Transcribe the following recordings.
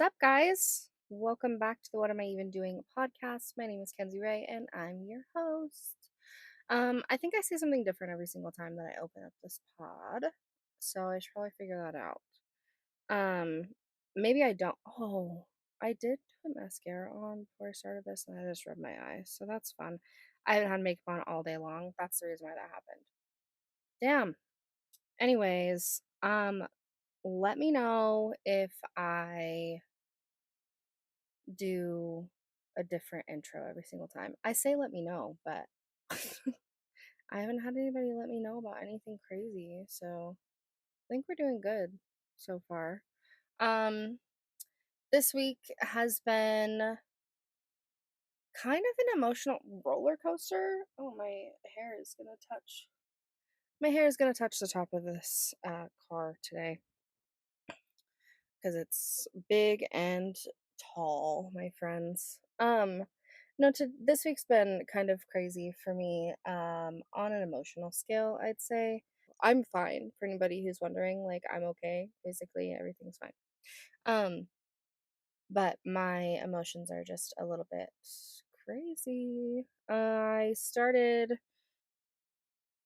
What's up, guys? Welcome back to the What Am I Even Doing podcast. My name is Kenzie Ray, and I'm your host. I think I say something different every single time that I open up this pod, so I should probably figure that out. Um, Maybe I don't. Oh, I did put mascara on before I started this, and I just rubbed my eyes, so that's fun. I haven't had makeup on all day long. That's the reason why that happened. Damn. Anyways, let me know if I do a different intro every single time. I say let me know, but I haven't had anybody let me know about anything crazy, so I think we're doing good so far. Um this week has been kind of an emotional roller coaster. Oh, my hair is going to touch the top of this car today because it's big and tall, my friends. No, to this week's been kind of crazy for me. On an emotional scale, I'd say. I'm fine for anybody who's wondering, like I'm okay. Basically, everything's fine. Um, but my emotions are just a little bit crazy. I started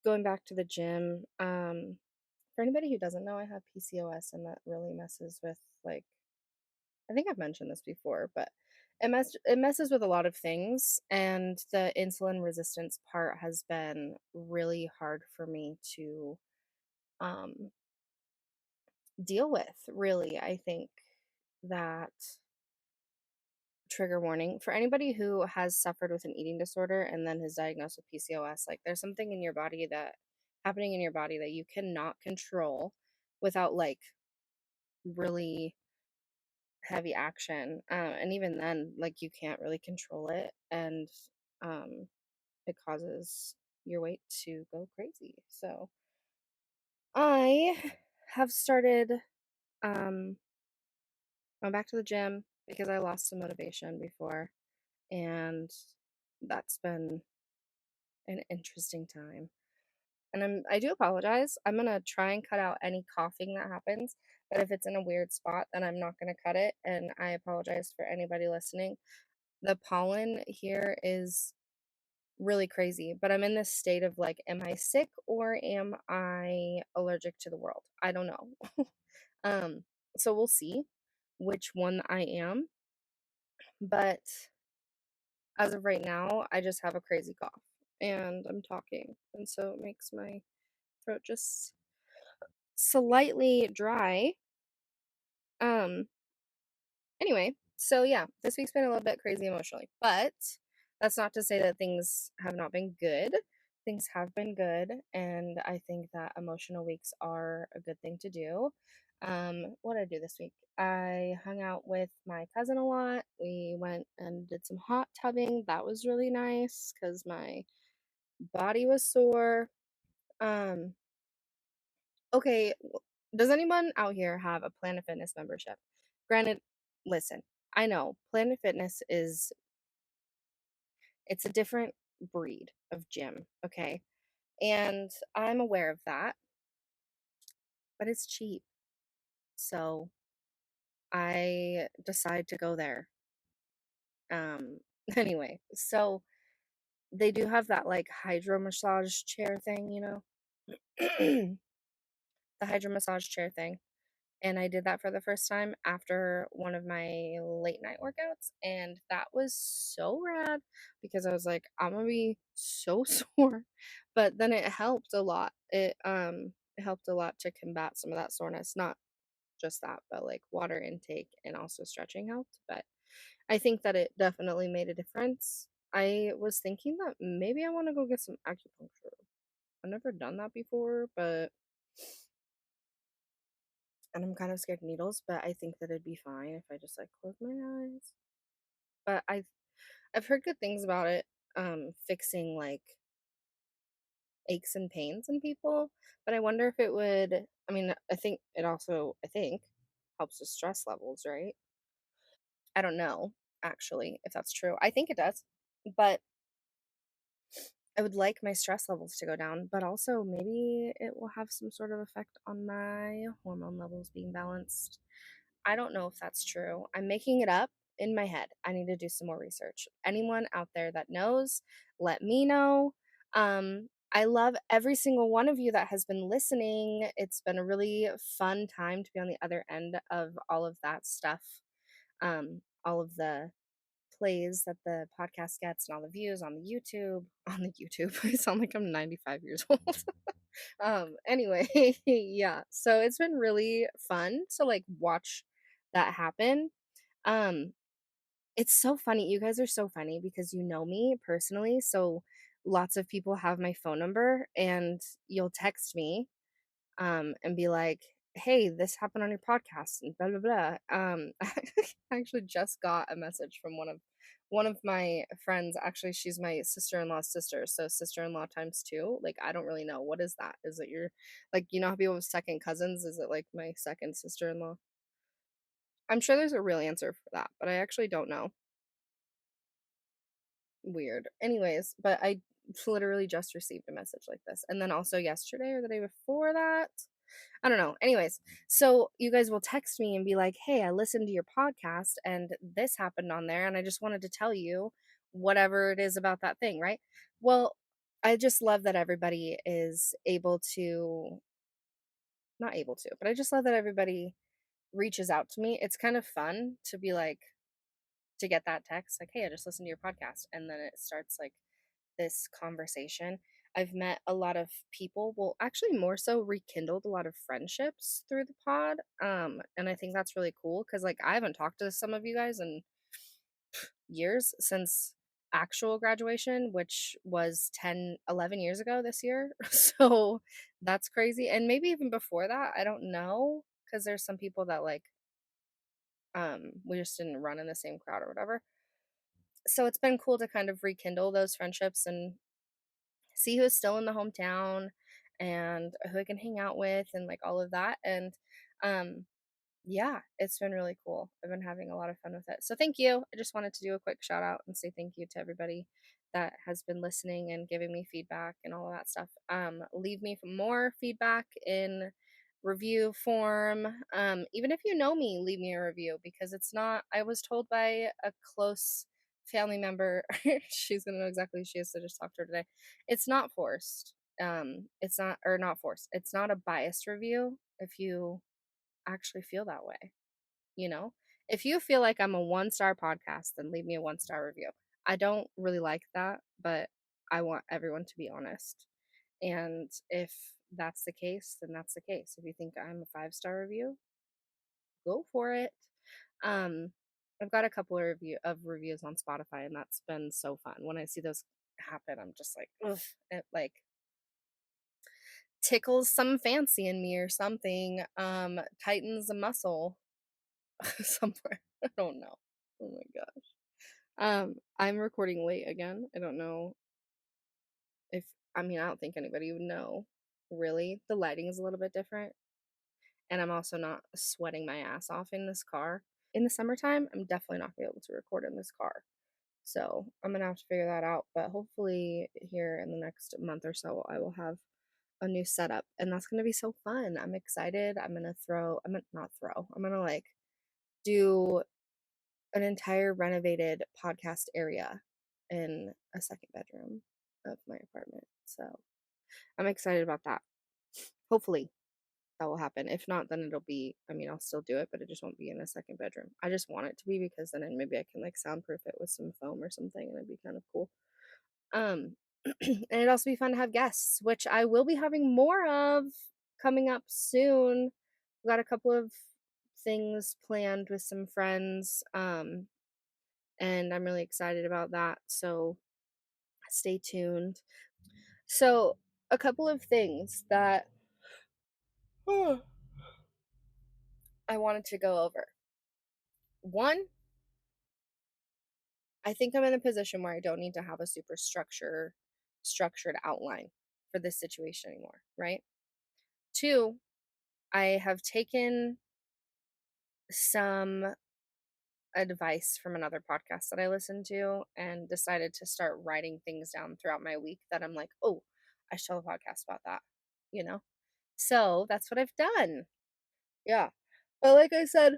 going back to the gym. For anybody who doesn't know, I have PCOS and that really messes with like I think I've mentioned this before, but it messes with a lot of things, and the insulin resistance part has been really hard for me to um, deal with. Really, I think that trigger warning for anybody who has suffered with an eating disorder and then is diagnosed with PCOS. Like, there's something in your body that happening in your body that you cannot control without like really heavy action, and even then like you can't really control it, and um it causes your weight to go crazy. So I have started um going back to the gym because I lost some motivation before, and that's been an interesting time. And I do apologize. I'm gonna try and cut out any coughing that happens, but if it's in a weird spot, then I'm not gonna cut it, and I apologize for anybody listening. The pollen here is really crazy, but I'm in this state of like, am I sick or am I allergic to the world? I don't know. um, so we'll see which one I am. But as of right now, I just have a crazy cough and I'm talking. And so it makes my throat just slightly dry. Um, Anyway, so yeah, this week's been a little bit crazy emotionally, but that's not to say that things have not been good. Things have been good, and I think that emotional weeks are a good thing to do. What did I do this week? I hung out with my cousin a lot. We went and did some hot tubbing. That was really nice because my body was sore. Um, okay, does anyone out here have a Planet Fitness membership? Granted, listen, I know Planet Fitness it's a different breed of gym, okay? And I'm aware of that, but it's cheap. So I decide to go there. Um anyway, so they do have that like hydro massage chair thing, you know? The hydro massage chair thing. And I did that for the first time after one of my late night workouts, and that was so rad because I was like, I'm gonna be so sore. But then it helped a lot. It helped a lot to combat some of that soreness. Not just that, but like water intake and also stretching helped. But I think that it definitely made a difference. I was thinking that maybe I want to go get some acupuncture. I've never done that before, but and I'm kind of scared of needles, but I think that it'd be fine if I just like close my eyes. But I've heard good things about it, fixing like aches and pains in people. But I wonder if it would. I mean, I think it also helps with stress levels, right? I don't know actually if that's true. I think it does, but I would like my stress levels to go down. But also maybe it will have some sort of effect on my hormone levels being balanced. I don't know if that's true. I'm making it up in my head. I need to do some more research. Anyone out there that knows, let me know. I love every single one of you that has been listening. It's been a really fun time to be on the other end of all of that stuff. All of the plays that the podcast gets and all the views on the YouTube. On the YouTube. I sound like I'm 95 years old. Anyway, yeah. So it's been really fun to like watch that happen. Um, it's so funny. You guys are so funny because you know me personally. So lots of people have my phone number and you'll text me and be like, "Hey, this happened on your podcast," and blah blah blah. I actually just got a message from one of my friends. Actually, she's my sister-in-law's sister, so sister-in-law times two. Like, I don't really know what is that. Is it your, like, you know how people have second cousins? Is it like my second sister-in-law? I'm sure there's a real answer for that, but I actually don't know. Weird. Anyways, but I literally just received a message like this, and then also yesterday or the day before that. I don't know. Anyways, so you guys will text me and be like, "Hey, I listened to your podcast and this happened on there and I just wanted to tell you whatever it is about that thing," right? Well, I just love that everybody is able to, not able to, but I just love that everybody reaches out to me. It's kind of fun to be like, to get that text like, "Hey, I just listened to your podcast." And then it starts like this conversation. I've met a lot of people, well, actually more so rekindled a lot of friendships through the pod. And I think that's really cool because like I haven't talked to some of you guys in years since actual graduation, which was 10, 11 years ago this year. So that's crazy. And maybe even before that, I don't know, because there's some people that like we just didn't run in the same crowd or whatever. So it's been cool to kind of rekindle those friendships and see who's still in the hometown and who I can hang out with and like all of that. And um yeah, it's been really cool. I've been having a lot of fun with it. So thank you. I just wanted to do a quick shout out and say thank you to everybody that has been listening and giving me feedback and all of that stuff. Leave me more feedback in review form. Even if you know me, leave me a review because it's not, I was told by a close family member, she's gonna know exactly who she is, so just talk to her today. It's not forced. It's not, or not forced. It's not a biased review if you actually feel that way, you know? If you feel like I'm a one-star podcast, then leave me a one-star review. I don't really like that, but I want everyone to be honest. And if that's the case, then that's the case. If you think I'm a five-star review, go for it. Um, I've got a couple of reviews on Spotify, and that's been so fun. When I see those happen, I'm just like, ugh, it like tickles some fancy in me or something. Tightens a muscle somewhere. I don't know. Oh my gosh. I'm recording late again. I don't know if, I mean, I don't think anybody would know. Really, the lighting is a little bit different, and I'm also not sweating my ass off in this car. In the summertime, I'm definitely not gonna be able to record in this car. So I'm gonna have to figure that out. But hopefully, here in the next month or so, I will have a new setup, and that's gonna be so fun. I'm excited. I'm gonna not throw. I'm gonna like do an entire renovated podcast area in a second bedroom of my apartment. So I'm excited about that. Hopefully that will happen. If not, then it'll be, I mean, I'll still do it, but it just won't be in a second bedroom. I just want it to be because then maybe I can like soundproof it with some foam or something and it'd be kind of cool. Um, and it'd also be fun to have guests, which I will be having more of coming up soon. We've got a couple of things planned with some friends. And I'm really excited about that. So stay tuned. So, a couple of things that I wanted to go over. One, I think I'm in a position where I don't need to have a super structured outline for this situation anymore, right? Two, I have taken some advice from another podcast that I listened to and decided to start writing things down throughout my week that I'm like, oh, I should have a podcast about that, you know? So that's what I've done. Yeah. But like I said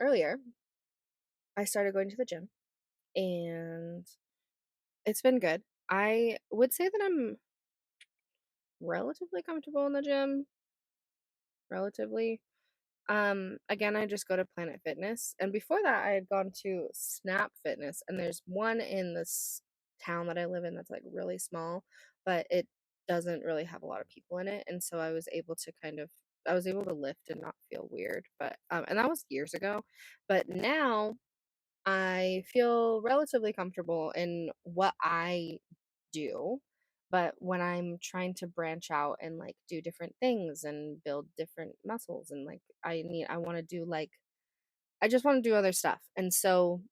earlier, I started going to the gym and it's been good. I would say that I'm relatively comfortable in the gym, relatively. Again, I just go to Planet Fitness, and before that, I had gone to Snap Fitness, and there's one in this town that I live in that's like really small, but it doesn't really have a lot of people in it, and so I was able to lift and not feel weird, but and that was years ago, but now I feel relatively comfortable in what I do. But when I'm trying to branch out and like do different things and build different muscles and like I want to do like I just want to do other stuff. And so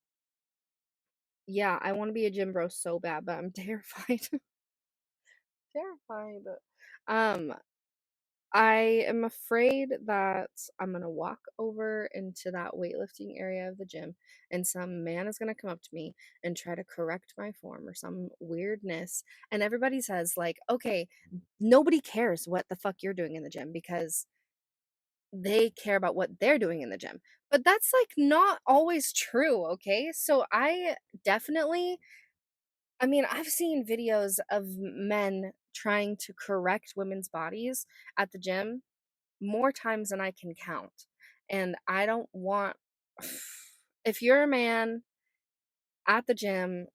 yeah, I want to be a gym bro so bad, but I'm terrified. Terrified. Um I am afraid that I'm gonna walk over into that weightlifting area of the gym and some man is gonna come up to me and try to correct my form or some weirdness. And everybody says, like, okay, nobody cares what the fuck you're doing in the gym because they care about what they're doing in the gym. But that's like not always true, okay? So definitely, I mean, I've seen videos of men trying to correct women's bodies at the gym more times than I can count. And I don't want if you're a man at the gym,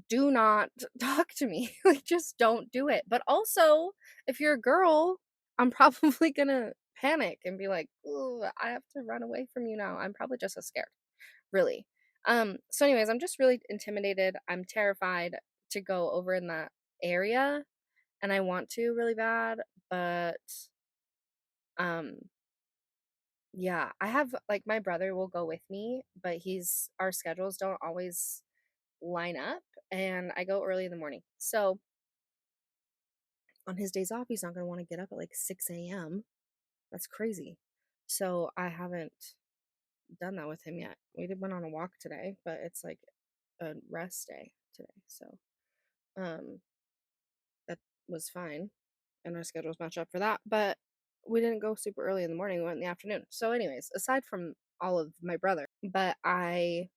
do not talk to me. Like just don't do it. But also, if you're a girl, I'm probably gonna panic and be like, "Ooh, I have to run away from you now." I'm probably just as scared, really. So anyways, I'm just really intimidated. I'm terrified to go over in that area and I want to really bad, but um yeah, I have like my brother will go with me, but he's our schedules don't always line up and I go early in the morning. So on his days off, he's not going to want to get up at like 6 a.m. That's crazy. So I haven't done that with him yet. We did went on a walk today, but it's like a rest day today. So um that was fine and our schedules match up for that. But we didn't go super early in the morning, we went in the afternoon. So anyways, aside from all of my brother, but I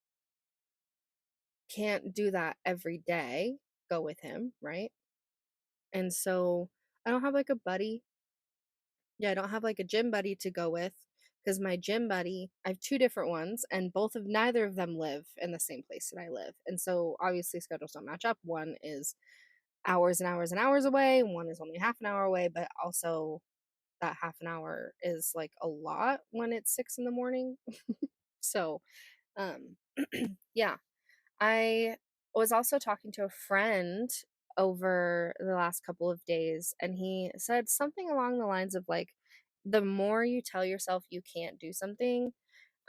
can't do that every day, go with him, right? And so I don't have like a buddy. Yeah, I don't have like a gym buddy to go with because my gym buddy, I have two different ones, and neither of them live in the same place that I live. And so obviously schedules don't match up. One is hours and hours and hours away, one is only half an hour away, but also that half an hour is like a lot when it's 6 in the morning. So, um, yeah, I was also talking to a friend over the last couple of days, and he said something along the lines of like, the more you tell yourself you can't do something,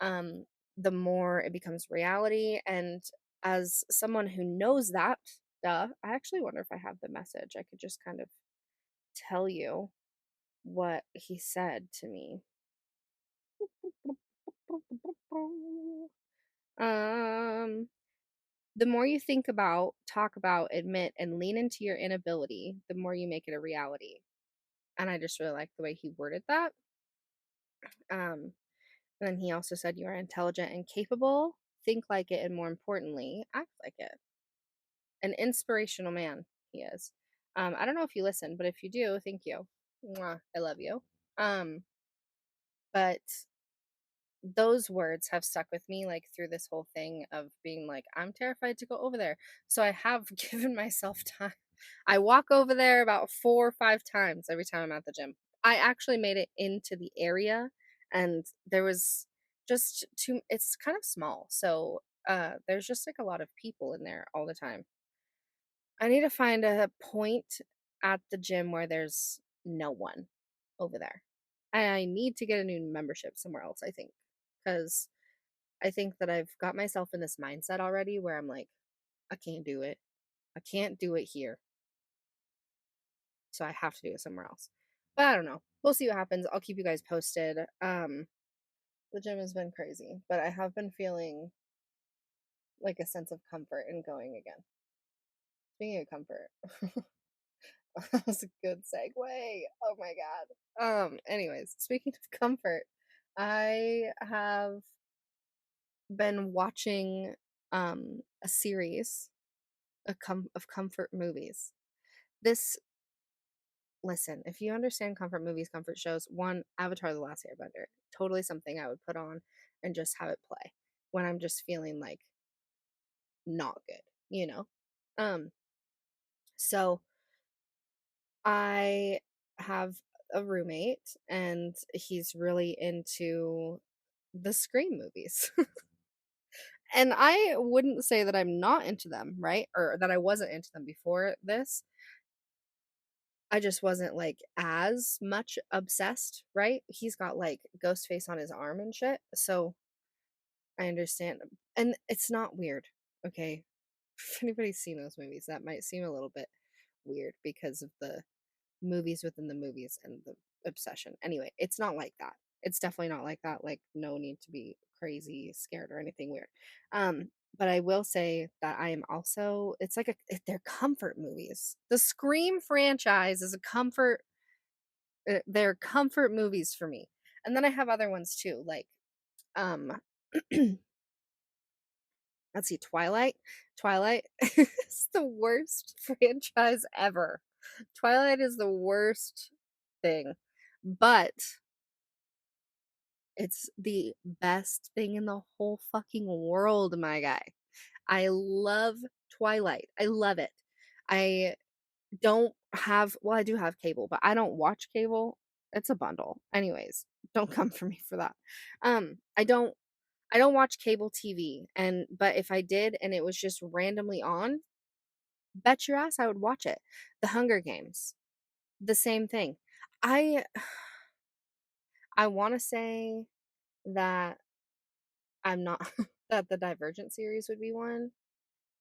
um, the more it becomes reality. And as someone who knows that, I actually wonder if I have the message. I could just kind of tell you what he said to me. Um, the more you think about, talk about, admit, and lean into your inability, the more you make it a reality. And I just really like the way he worded that. And then he also said, you are intelligent and capable. Think like it, and more importantly, act like it. An inspirational man, he is. I don't know if you listen, but if you do, thank you. Mwah, I love you. Um, but those words have stuck with me like through this whole thing of being like I'm terrified to go over there. So I have given myself time. I walk over there about 4 or 5 times every time I'm at the gym. I actually made it into the area and there was just too it's kind of small. So there's just like a lot of people in there all the time. I need to find a point at the gym where there's no one over there. I need to get a new membership somewhere else, I think. Because I think that I've got myself in this mindset already where I'm like, I can't do it. I can't do it here. So I have to do it somewhere else. But I don't know. We'll see what happens. I'll keep you guys posted. The gym has been crazy, but I have been feeling like a sense of comfort in going again. Speaking of comfort, that was a good segue. Oh my god. Anyways, speaking of comfort, I have been watching a series of comfort movies. This Listen, if you understand comfort movies, comfort shows, one, Avatar: The Last Airbender, totally something I would put on and just have it play when I'm just feeling like not good, you know? Um, so I have a roommate and he's really into the Scream movies. And I wouldn't say that I'm not into them, right? Or that I wasn't into them before this. I just wasn't like as much obsessed, right? He's got like ghost face on his arm and shit. So I understand. And it's not weird, okay? If anybody's seen those movies, that might seem a little bit weird because of the movies within the movies and the obsession. Anyway, it's not like that. It's definitely not like that. Like, no need to be crazy, scared, or anything weird. But I will say that I am also, it's like they're comfort movies. The Scream franchise is a comfort, they're comfort movies for me. And then I have other ones too, like, um, let's see, Twilight. Twilight is the worst franchise ever. Twilight is the worst thing, but it's the best thing in the whole fucking world, my guy. I love Twilight. I love it. I don't have, well, I do have cable, but I don't watch cable. It's a bundle. Anyways, don't come for me for that. I don't watch cable TV, and but if I did and it was just randomly on, bet your ass I would watch it. The Hunger Games, the same thing. I I want to say that I'm not that the Divergent series would be one,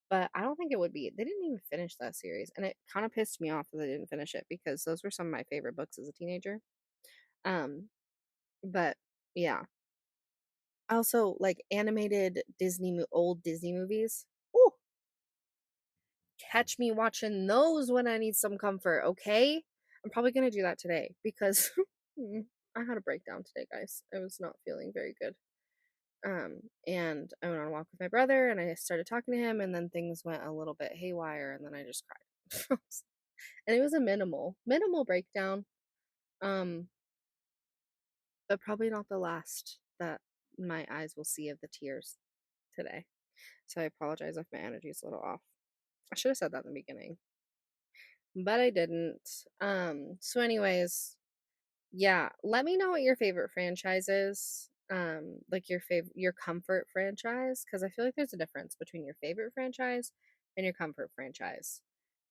but I don't think it would be. They didn't even finish that series, and it kind of pissed me off that they didn't finish it because those were some of my favorite books as a teenager. Um, but yeah. Also, like animated old Disney movies. Ooh, catch me watching those when I need some comfort, okay? I'm probably gonna do that today because I had a breakdown today, guys. I was not feeling very good. And I went on a walk with my brother and I started talking to him, and then things went a little bit haywire, and then I just cried. And it was a minimal breakdown. Um, but probably not the last that my eyes will see of the tears today. So I apologize if my energy is a little off. I should have said that in the beginning, but I didn't. So anyways, yeah, let me know what your favorite franchise is. Like your comfort franchise, because I feel like there's a difference between your favorite franchise and your comfort franchise.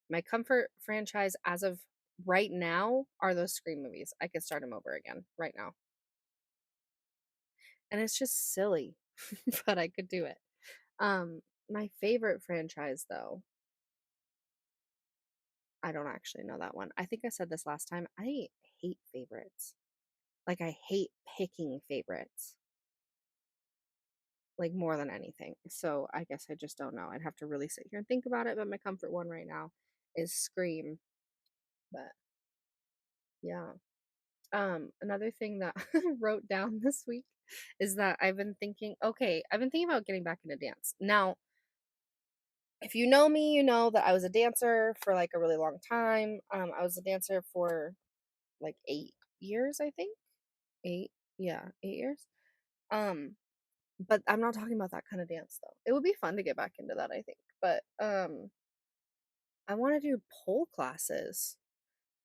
My comfort franchise as of right now are those Scream movies. I could start them over again right now. And it's just silly, but I could do it. My favorite franchise though, I don't actually know that one. I think I said this last time. I hate favorites. Like I hate picking favorites like more than anything. So I guess I just don't know. I'd have to really sit here and think about it, but my comfort one right now is Scream. But yeah. Another thing that I wrote down this week is that I've been thinking about getting back into dance. Now, if you know me, you know that I was a dancer for like a really long time. I was a dancer for like 8 years, I think. Eight, yeah, 8 years. Um, but I'm not talking about that kind of dance though. It would be fun to get back into that, I think. But I want to do pole classes.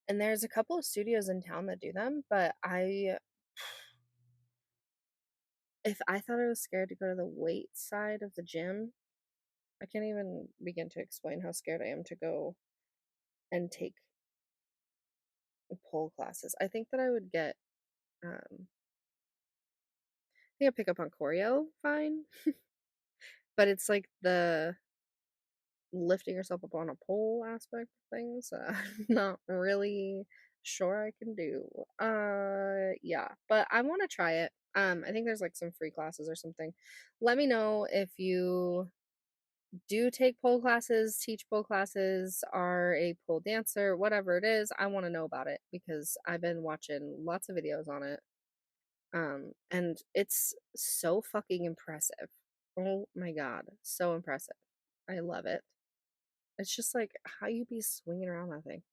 And there's a couple of studios in town that do them, but if I thought I was scared to go to the weight side of the gym, I can't even begin to explain how scared I am to go and take pole classes. I think that I would get I think I pick up on choreo fine, but it's like the lifting yourself up on a pole aspect of things. I'm not really sure I can do. Yeah, but I want to try it. I think there's like some free classes or something. Let me know if you do take pole classes, teach pole classes, are a pole dancer, whatever it is. I want to know about it because I've been watching lots of videos on it. And it's so fucking impressive. Oh my god, so impressive. I love it. It's just like how you be swinging around that thing.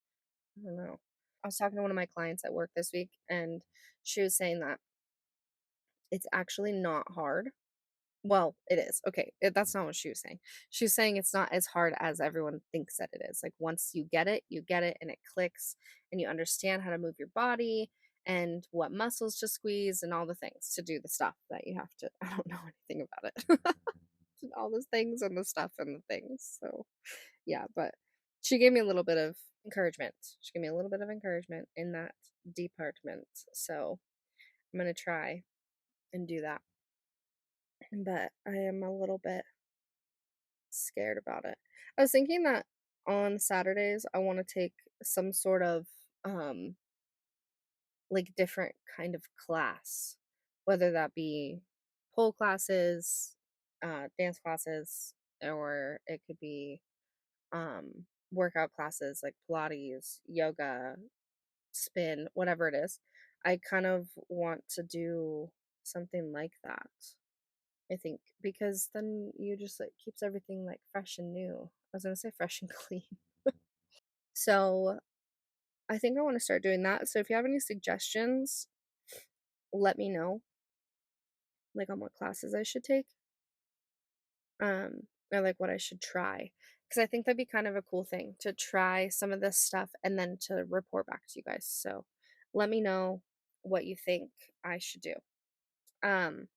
I don't know. I was talking to one of my clients at work this week, and she was saying that it's actually not hard. Well, it is. Okay, that's not what she was saying. She was saying it's not as hard as everyone thinks that it is. Like once you get it, and it clicks, and you understand how to move your body and what muscles to squeeze and all the things to do the stuff that you have to. I don't know anything about it. All those things and the stuff and the things. So yeah, but she gave me a little bit of encouragement. She gave me a little bit of encouragement in that department. So I'm gonna try and do that. But I am a little bit scared about it. I was thinking that on Saturdays I want to take some sort of um like different kind of class, whether that be pole classes, dance classes, or it could be workout classes like Pilates, yoga, spin, whatever it is. I kind of want to do something like that. I think because then you just like keeps everything like fresh and new. I was gonna say fresh and clean. So I think I want to start doing that. So if you have any suggestions, let me know, like on what classes I should take, or like what I should try. Because I think that'd be kind of a cool thing to try some of this stuff and then to report back to you guys. So let me know what you think I should do. Um,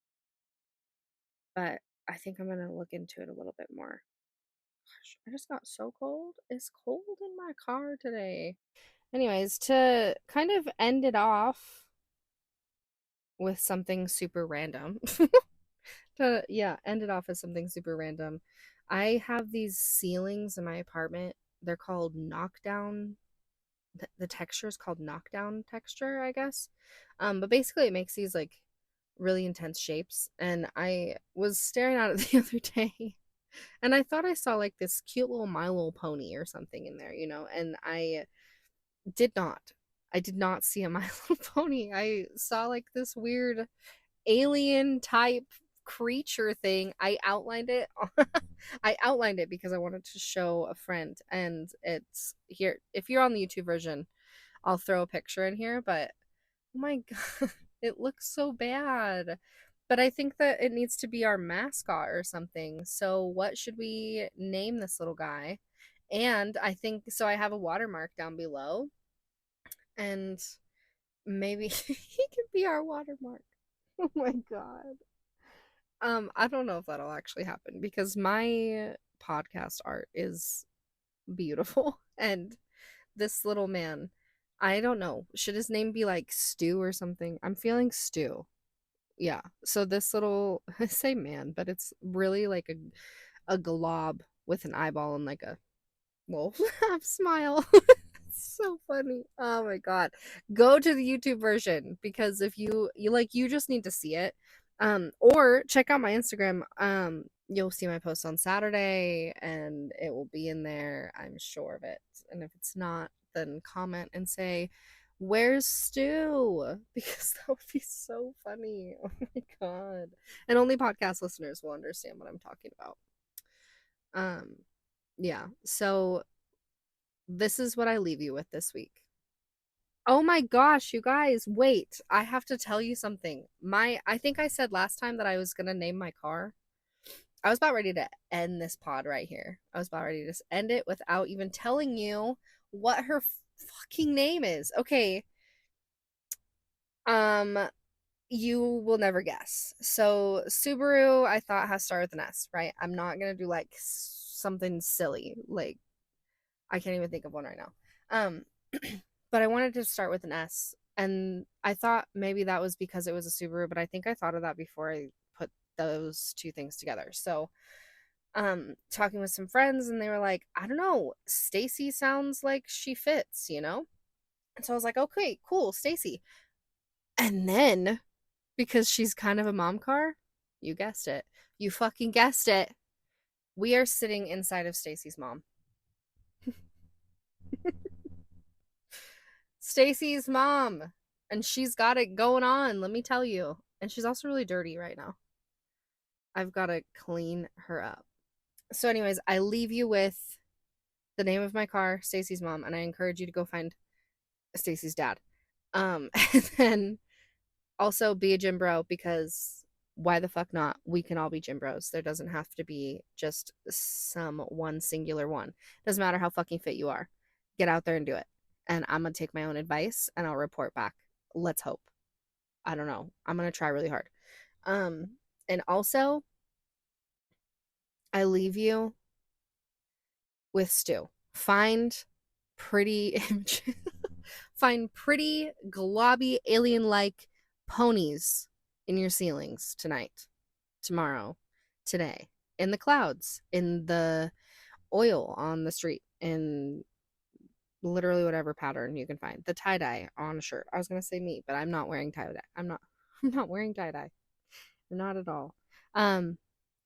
but I think I'm gonna look into it a little bit more. Gosh, I just got so cold. It's cold in my car today. Anyways, to kind of end it off with something super random. To yeah, end it off with something super random. I have these ceilings in my apartment. They're called knockdown. The texture is called knockdown texture, I guess. But basically it makes these like really intense shapes. And I was staring at it the other day, and I thought I saw like this cute little My Little Pony or something in there, and I did not. I did not see a My Little Pony. I saw like this weird alien type creature thing. I outlined it. I outlined it because I wanted to show a friend, and it's here. If you're on the YouTube version, I'll throw a picture in here, but oh my god, it looks so bad. But I think that it needs to be our mascot or something. So what should we name this little guy? And I think so I have a watermark down below, and maybe he could be our watermark. Oh my god. I don't know if that'll actually happen because my podcast art is beautiful and this little man, I don't know, should his name be like Stu or something? I'm feeling Stu. Yeah. So this little I say man, but it's really like a glob with an eyeball and like a little smile. So funny. Oh my god. Go to the YouTube version because if you just need to see it. Or check out my Instagram. You'll see my post on Saturday and it will be in there, I'm sure of it. And if it's not, then comment and say, "Where's Stu?" Because that would be so funny. Oh my god. And only podcast listeners will understand what I'm talking about. Um yeah. So this is what I leave you with this week. Oh my gosh, you guys, wait. I have to tell you something. I think I said last time that I was going to name my car. I was about ready to end this pod right here. I was about ready to just end it without even telling you what her fucking name is. Okay. Um you will never guess. So Subaru I thought has to start with an S, right? I'm not going to do like something silly. Like I can't even think of one right now. Um but I wanted to start with an S. And I thought maybe that was because it was a Subaru, but I think I thought of that before I put those two things together. So, talking with some friends, and they were like, I don't know, Stacey sounds like she fits. And so I was like, okay, cool, Stacey. And then, because she's kind of a mom car, you guessed it. You fucking guessed it. We are sitting inside of Stacey's mom. Stacey's mom. and she's got it going on, let me tell you. And she's also really dirty right now. I've got to clean her up. So, anyways, I leave you with the name of my car, Stacey's mom, and I encourage you to go find Stacey's dad. And then also be a gym bro because why the fuck not? We can all be gym bros. There doesn't have to be just some one singular one. Doesn't matter how fucking fit you are. Get out there and do it. And I'm gonna take my own advice and I'll report back. Let's hope. I don't know. I'm gonna try really hard. Um, and also I leave you with Stu. Find pretty find pretty globby alien like ponies in your ceilings tonight, tomorrow, today, in the clouds, in the oil on the street, in literally whatever pattern you can find. The tie-dye on a shirt. I was gonna say me, but I'm not wearing tie-dye. I'm not wearing tie-dye. Not at all. Um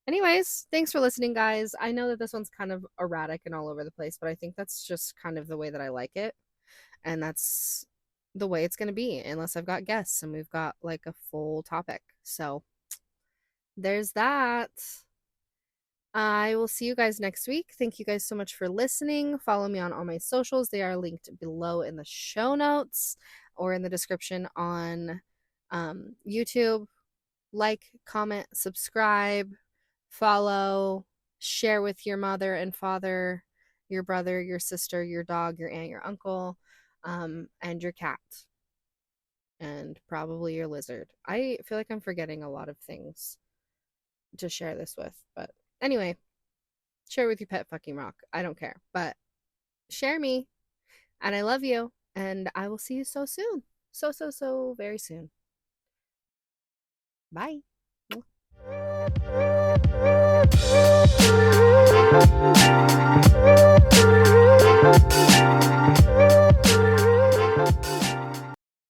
Anyways, thanks for listening, guys. I know that this one's kind of erratic and all over the place, but I think that's just kind of the way that I like it. And that's the way it's going to be, unless I've got guests and we've got like a full topic. So there's that. I will see you guys next week. Thank you guys so much for listening. Follow me on all my socials. They are linked below in the show notes or in the description on YouTube. Like, comment, subscribe, follow, share with your mother and father, your brother, your sister, your dog, your aunt, your uncle, and your cat, and probably your lizard. I feel like I'm forgetting a lot of things to share this with, but anyway, share with your pet fucking rock. I don't care, but share me, and I love you, and I will see you so soon. So very soon. Bye.